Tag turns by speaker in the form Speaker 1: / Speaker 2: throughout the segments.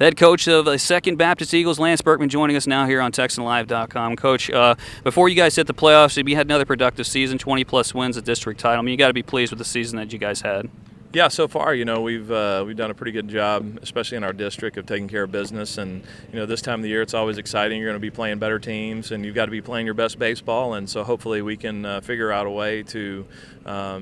Speaker 1: Head coach of the 2nd Baptist Eagles, Lance Berkman, joining us now here on TexanLive.com. Coach, before you guys hit the playoffs, you had another productive season, 20-plus wins, a district title. I mean, you got to be pleased with the season that you guys had.
Speaker 2: Yeah, so far, we've done a pretty good job, especially in our district, of taking care of business. And this time of the year, it's always exciting. You're going to be playing better teams, and you've got to be playing your best baseball. And so hopefully we can figure out a way to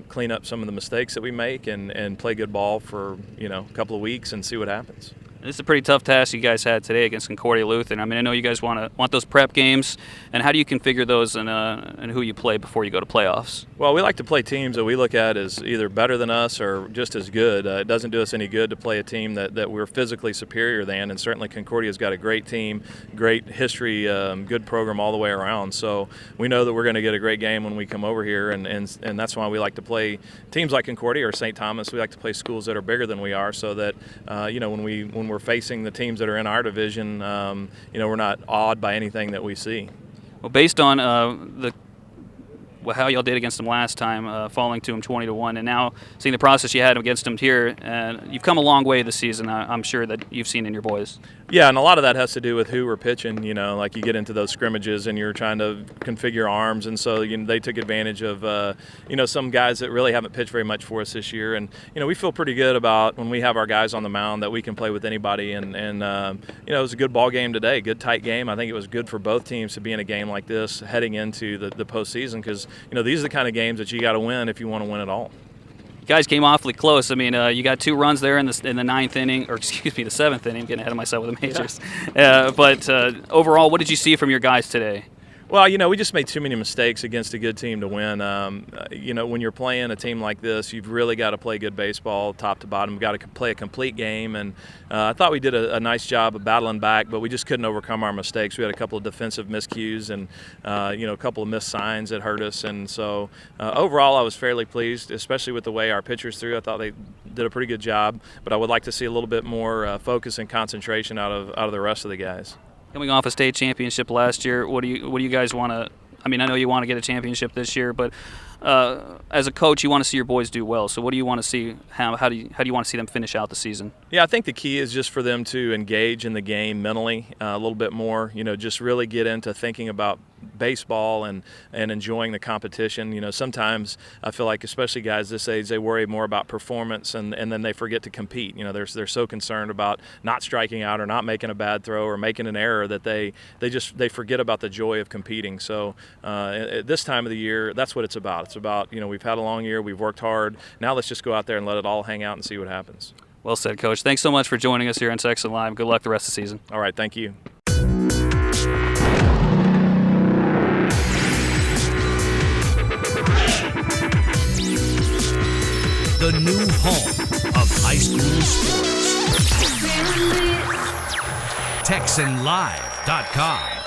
Speaker 2: clean up some of the mistakes that we make and play good ball for a couple of weeks and see what happens.
Speaker 1: This is a pretty tough task you guys had today against Concordia Lutheran. I mean, I know you guys want those prep games, and how do you configure those and who you play before you go to playoffs?
Speaker 2: Well, we like to play teams that we look at as either better than us or just as good. It doesn't do us any good to play a team that we're physically superior than, and certainly Concordia's got a great team, great history, good program all the way around. So we know that we're going to get a great game when we come over here, and that's why we like to play teams like Concordia or St. Thomas. We like to play schools that are bigger than we are, so that when we're facing the teams that are in our division, we're not awed by anything that we see.
Speaker 1: Well, based on how y'all did against them last time, falling to them 20-1, and now seeing the process you had against them here, you've come a long way this season. I'm sure that you've seen in your boys.
Speaker 2: Yeah, and a lot of that has to do with who we're pitching. Like you get into those scrimmages and you're trying to configure arms, and so they took advantage of some guys that really haven't pitched very much for us this year. And we feel pretty good about when we have our guys on the mound that we can play with anybody. And it was a good ball game today, good tight game. I think it was good for both teams to be in a game like this heading into the postseason, because these are the kind of games that you got to win if you want to win it all.
Speaker 1: You guys came awfully close. I mean, you got 2 runs there in the ninth inning, or excuse me, the 7th inning. Getting ahead of myself with the majors. Yeah. But overall, what did you see from your guys today?
Speaker 2: Well, we just made too many mistakes against a good team to win. When you're playing a team like this, you've really got to play good baseball, top to bottom. You've got to play a complete game. And I thought we did a nice job of battling back, but we just couldn't overcome our mistakes. We had a couple of defensive miscues and, a couple of missed signs that hurt us. And so overall, I was fairly pleased, especially with the way our pitchers threw. I thought they did a pretty good job, but I would like to see a little bit more focus and concentration out of the rest of the guys.
Speaker 1: Coming off a state championship last year, what do you guys want to? I mean, I know you want to get a championship this year, but as a coach, you want to see your boys do well. So, what do you want to see? How do you want to see them finish out the season?
Speaker 2: Yeah, I think the key is just for them to engage in the game mentally a little bit more. Just really get into thinking about baseball and enjoying the competition. Sometimes I feel like, especially guys this age, they worry more about performance and then they forget to compete. They're so concerned about not striking out or not making a bad throw or making an error that they forget about the joy of competing. So at this time of the year, that's what it's about. It's about, we've had a long year, we've worked hard. Now let's just go out there and let it all hang out and see what happens.
Speaker 1: Well said, Coach. Thanks so much for joining us here on Texan Live. Good luck the rest of the season.
Speaker 2: All right, thank you.
Speaker 3: The new home of high school sports. TexanLive.com.